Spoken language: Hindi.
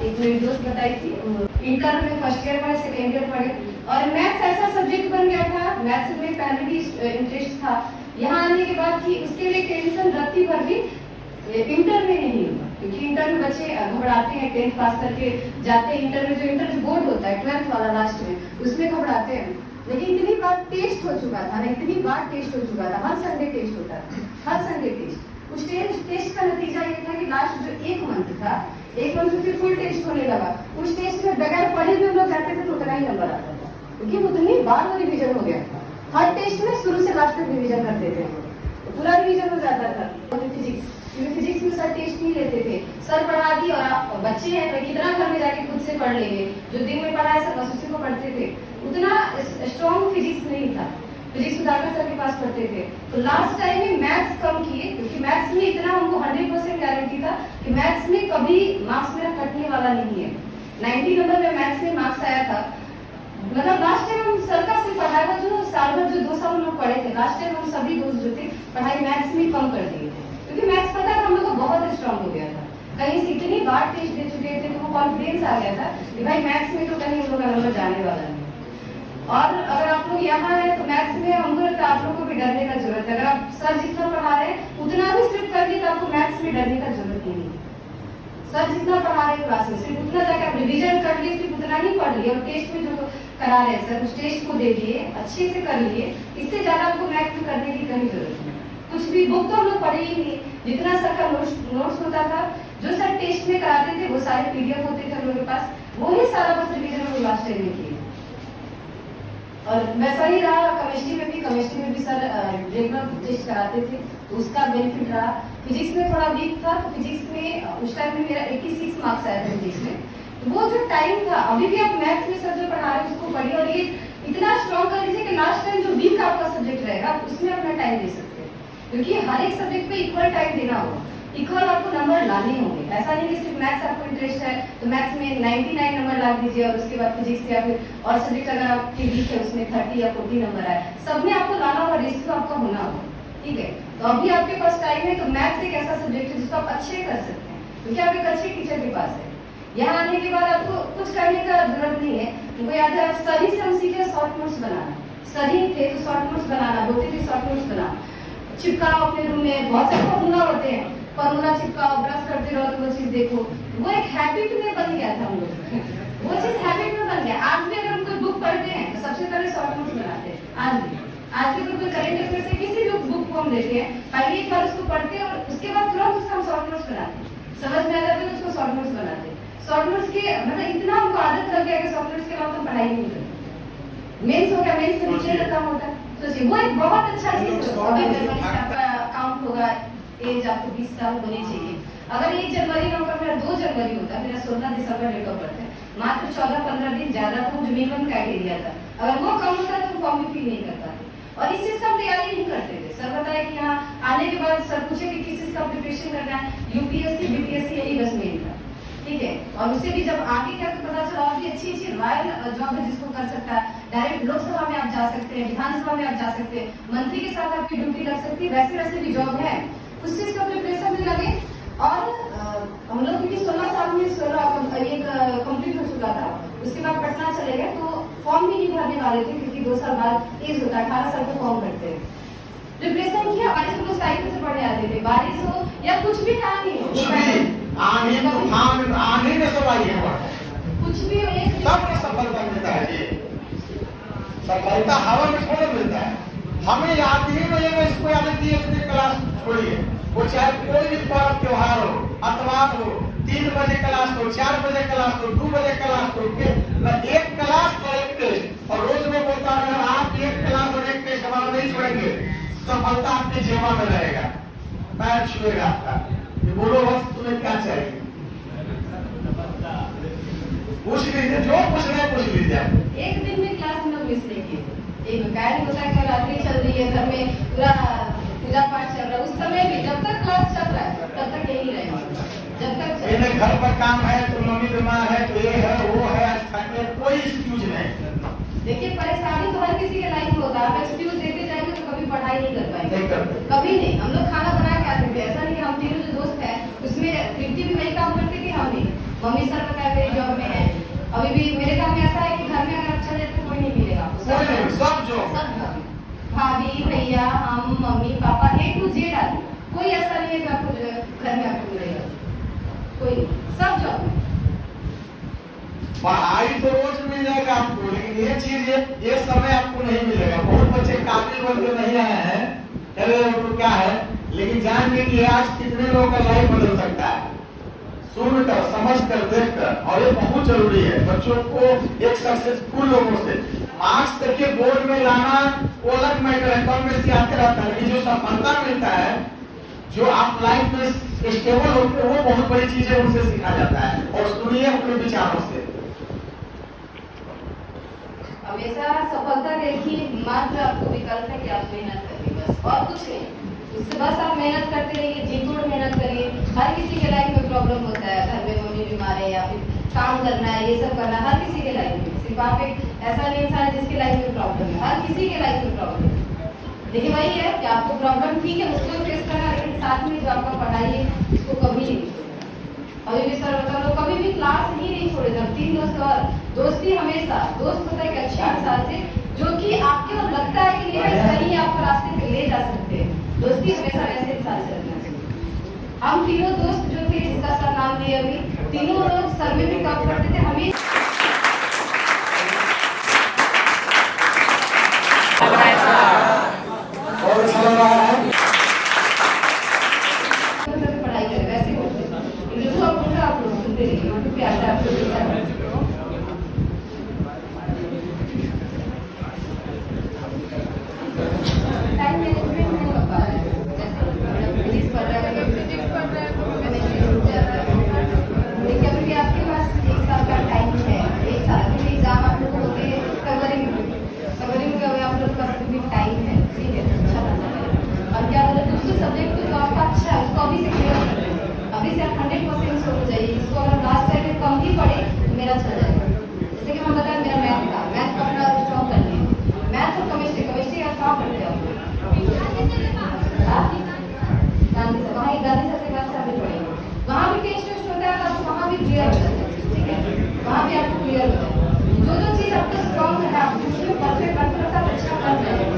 एक मेरी दोस्त बताई थी, इंटर में फर्स्ट ईयर पढ़े, सेकेंड ईयर पढ़े, और मैथ्स ऐसा सब्जेक्ट बन गया था, मैथ्स में पहले भी इंटरेस्ट था, यहाँ आने के बाद कि उसके लिए टेंशन रत्ती भर भी इंटर में नहीं हुआ, क्योंकि इंटर में बच्चे घबराते हैं, 10th पास करके जाते हैं इंटर में, जो इंटर जो बोर्ड होता है 12th वाला लास्ट में, उसमें घबराते हैं। लेकिन इतनी बार टेस्ट हो चुका था ना, इतनी बार टेस्ट हो चुका था, हर संडे टेस्ट होता था, हर संडे टेस्ट। उस टेस्ट का नतीजा ये था कि लास्ट जो एक मंथ था, एक मंथ फिर फुल टेस्ट होने लगा, उस टेस्ट में बगैर पढ़े भी हम लोग जाते थे तो उतना ही नंबर आता था, क्योंकि उतनी बार वो रिविजन हो गया था। हर टेस्ट में शुरू से लास्ट तक रिविजन करते थे, तो पूरा रिविजन हो जाता था। फिजिक्स, क्योंकि फिजिक्स में सर टेस्ट नहीं लेते थे, सर पढ़ा दी और आप बच्चे हैं तो कितना घर में जाके खुद से पढ़ लेंगे, जो दिन में पढ़ाया सर बस उसी को पढ़ते थे, उतना स्ट्रॉन्ग फिजिक्स नहीं था। फिजिक्स सुधाकर सर के पास पढ़ते थे, तो लास्ट टाइम में मैथ्स कम किए, क्योंकि मैथ्स में इतना हमको 100% गारंटी था कि मैथ्स में कभी मार्क्स मेरा कटने वाला नहीं है। 90 नंबर में मैथ्स में मार्क्स आया था, मतलब लास्ट टाइम हम सर का सिर्फ पढ़ाया था, जो साल भर जो 2 साल हम लोग पढ़े थे, लास्ट टाइम हम सभी दोस्त जो थे पढ़ाई मैथ्स में कम कर दिए थे, क्योंकि मैथ्स पता था हम लोग को बहुत स्ट्रॉन्ग हो गया था, कहीं से इतनी बार टेस्ट दे चुके थे, तो वो कॉन्फिडेंस आ गया था कि भाई मैथ्स में तो कहीं हम लोग का नंबर जाने वाला नहीं। और अगर आप लोग यहाँ है तो मैथ्स में हमको लगता है आप लोग को भी डरने का जरूरत है, अगर आप सर जितना पढ़ा रहे हैं उतना भी सिर्फ कर दिए तो आपको मैथ्स में डरने का जरूरत नहीं है। सर जितना पढ़ा रहे हैं क्लास में सिर्फ उतना जाकर आप रिविजन कर लिए, सिर्फ उतना ही पढ़ लिए, और टेस्ट में जो करा रहे हैं सर उस टेस्ट को दे दिए, अच्छे से कर लिए, इससे ज्यादा आपको मैथ में करने की कहीं जरूरत नहीं। कुछ भी बुक तो हम लोग पढ़े ही नहीं, जितना सर का नोट्स होता था, जो सर टेस्ट में कराते थे वो सारे PDF होते थे हम लोग के पास, वो ही सारा बस रिविजन हम लास्ट टाइम में किए। और वैसा ही रहा केमिस्ट्री में भी सर रेगुलर टेस्ट कराते थे, तो उसका बेनिफिट रहा। फिजिक्स में थोड़ा वीक था, तो फिजिक्स में उस टाइम में मेरा 86 मार्क्स आया था फिजिक्स में, तो वो जो टाइम था, अभी भी आप मैथ्स में सर जो पढ़ा रहे हैं उसको पढ़िए, और ये इतना स्ट्रॉन्ग कर लीजिए कि लास्ट टाइम जो वीक आपका सब्जेक्ट रहेगा उसमें अपना टाइम दे सकते हैं, क्योंकि हर एक सब्जेक्ट पे इक्वल टाइम देना होगा, इक्वल आपको नंबर लाने होंगे। ऐसा नहीं कि सिर्फ मैथ्स आपको इंटरेस्ट है तो मैथ्स में 99 नंबर ला दीजिए, और उसके बाद फिजिक्स या फिर और सब्जेक्ट अगर आपकी वीक है उसमें 30 या 40 नंबर आए, सब में आपको लाना होगा, रेशियो आपका होना होगा, ठीक है। तो अभी आपके पास टाइम है, तो मैथ्स एक ऐसा सब्जेक्ट है जिसको आप अच्छे कर सकते हैं, क्योंकि आप एक अच्छे टीचर के पास है। यहाँ आने के बाद आपको कुछ करने का जरूरत नहीं है, उनको याद है सही से हम सीखे शॉर्ट नोट्स बनाना, सही थे तो शॉर्ट नोट्स बनाना, होते थे शॉर्ट नोट्स बनाना, चिपकाओ अपने रूम में, बहुत सारे फॉर्मूला होते हैं, फॉर्मूला चिपकाओ, ब्रश करते रहो तो वो चीज देखो, वो एक हैबिट में बन गया था हम लोग, वो चीज हैबिट में बन गया। आज भी अगर हम कोई बुक पढ़ते हैं तो सबसे पहले शॉर्ट नोट्स बनाते हैं, आज भी कोई करेंट अफेयर से किसी भी बुक को हम लेते हैं, पहले एक बार उसको पढ़ते हैं और उसके बाद तुरंत उसका हम शॉर्ट नोट्स बनाते हैं, समझ में आ जाता है तो उसको शॉर्ट नोट्स बनाते हैं। शॉर्ट नोट्स के मतलब इतना हमको आदत लग गया कि शॉर्ट नोट्स के बाद हम पढ़ाई नहीं करते। मेंस हो गया, मेंस में नीचे का काम होता है, सोचिए वो एक बहुत अच्छा चीज है। अभी जनवरी से आपका अकाउंट होगा, एज आपको 20 साल होनी चाहिए। अगर 1 जनवरी ना होकर मेरा 2 जनवरी होता, मेरा 16 दिसंबर डेट ऑफ बर्थ है, मात्र 14-15 दिन ज्यादा था, जो मिनिमम क्राइटेरिया था, अगर वो कम होता तो फॉर्म भी फिल नहीं कर पाते, और इस चीज का हम तैयारी नहीं करते थे। सर बताया कि यहाँ आने के बाद सर पूछे कि किस चीज का प्रिपरेशन करना है, UPSC BPSC यही बस मेन था, ठीक है। और उससे भी जब आगे क्या तो पता चला और भी अच्छी रॉयल जॉब है जिसको कर सकता है, डायरेक्ट लोकसभा में आप जा सकते हैं, विधानसभा में आप जा सकते हैं, मंत्री के साथ आपकी ड्यूटी लग सकती है, वैसे भी जॉब है, उस चीज का प्रिपरेशन में लगे। और हम लोग क्योंकि 16 साल में 16 एक कंप्लीट हो चुका था, उसके बाद पटना चले गए तो फॉर्म भी नहीं भरने वाले थे, क्योंकि 2 साल बाद एज होता है, 18 साल को फॉर्म भरते हैं। प्रिपरेशन किया, बारिश में लोग साइकिल से पढ़ने आते थे, बारिश हो या कुछ भी काम नहीं हो, आने में सब आइए, कुछ भी हो, एक सबको सफलता मिलता है जी, सफलता हवा में थोड़ा मिलता है। हमें याद ही नहीं है, इसको याद किए क्लास छोड़िए, वो चाहे कोई भी पर्व त्योहार हो, अतवार हो, 3 बजे क्लास हो, 4 बजे क्लास हो, 2 बजे क्लास हो, एक क्लास और एक टेस्ट, और रोज में बोलता अगर आप एक क्लास और एक टेस्ट हमारा नहीं छोड़ेंगे, सफलता आपके जेबा में रहेगा, पैर छुएगा आपका। बोलो बस तुम्हें क्या चाहिए, पूछ लीजिए, जो पूछ रहे पूछ लीजिए। एक दिन में क्लास में लोग मिस नहीं किए, एक गायन होता है, नवरात्रि चल रही है, घर में पूरा पूजा पाठ चल रहा है, उस समय भी जब तक क्लास चल रहा है तब तक यही रहेगा, जब तक घर पर काम है तो मम्मी बीमार है तो ये है वो है, कोई एक्सक्यूज नहीं। देखिए परेशानी तो हर किसी के लाइफ में होता है, आप एक्सक्यूज देते जाएंगे तो कभी पढ़ाई नहीं कर पाएंगे, कभी नहीं। हम लोग खाना बना के आते थे, ऐसा नहीं कि हम तीनों जो दोस्त है उसमें तृप्ति भी वही काम करती थी, हम भी मम्मी सर बताए भाभी भैया, हम mummy papa, A to Z आदमी, कोई ऐसा नहीं है कि आपको घर में आपको मिलेगा, कोई सब जॉब में। पढ़ाई तो रोज मिल जाएगा आपको, लेकिन ये चीज ये समय आपको नहीं मिलेगा। बहुत बच्चे काबिल बन के नहीं आए हैं, अरे वो तो क्या है, लेकिन जान के कि आज कितने लोगों का लाइफ बदल सकता है, सुनकर समझकर देखकर। और ये बहुत जरूरी है बच्चों को एक सक्सेसफुल लोगों से मार्क्स तक के बोर्ड में लाना, वो अलग मैटर है, कम बेसी आते रहता है, लेकिन जो सफलता मिलता है, जो आप लाइफ में स्टेबल होते हो, वो बहुत बड़ी चीज है, उनसे सीखा जाता है। और सुनिए अपने विचारों से। हमेशा सफलता देखिए, मात्र आपको विकल्प है कि आप मेहनत करिए, बस और कुछ नहीं। उससे बस आप मेहनत करते रहिए, जी तोड़ मेहनत करिए। हर किसी के लाइफ में प्रॉब्लम होता है, घर में मम्मी बीमार है या फिर काम करना है, ये सब करना, हर किसी के लाइफ में। सिर्फ आप एक ऐसा नहीं इंसान है जिसके लाइफ में प्रॉब्लम है, हर किसी के लाइफ में प्रॉब्लम है। लेकिन वही है कि आपको प्रॉब्लम ठीक है, उसको फेस करना, लेकिन साथ में जो आपका पढ़ाई है उसको कभी नहीं छोड़ना। अभी भी सर बता लो, कभी भी क्लास ही नहीं छोड़ेगा। 3 दोस्त और दोस्ती हमेशा, दोस्त होता है एक अच्छे इंसान से जो कि आपको लगता है कि नहीं सही आपको रास्ते पे ले जा सकते हैं। दोस्ती हमेशा वैसे इंसान से रखना चाहिए। हम तीनों दोस्त जो थे, जिसका सर नाम दिए अभी, तीनों लोग सर में भी काम करते थे। हमें और अच्छा लग रहा है। पढ़ाई करें वैसे होते हैं, जो आप बोल रहे आप लोग सुनते रहिए, यूट्यूब पे आता है आपको देखा है। टाइम मैनेजमेंट नहीं हो पा रहा है, जैसे फिजिक्स पढ़ रहा है, केमिस्ट्री छूट जाता है। देखिए अभी आपके पास 1 साल का टाइम है, 1 साल के लिए एग्जाम आप लोग होते हैं फरवरी में अभी आप लोग का भी टाइम है, ठीक है, अच्छा खासा है। और क्या बोले, दूसरे सब्जेक्ट तो आपका अच्छा है, उसको अभी से क्लियर कर लें, अभी से आप 100% हो जाइए। इसको अगर लास्ट टाइम में कम भी पढ़े तो मेरा चल जाएगा। जैसे कि हम बताएं, मेरा मैथ का अपना स्ट्रॉन्ग कर लिया, मैथ और केमिस्ट्री का काम करते हो गांधी सर के पास से आगे पढ़ेंगे, वहाँ भी टेस्ट होता है, आपको वहाँ भी क्लियर हो जाता है, ठीक है, वहाँ भी आपको क्लियर हो जाएगा। जो चीज़ आपको स्ट्रॉन्ग है, आप उसमें परफेक्ट अच्छा कर रहे हैं।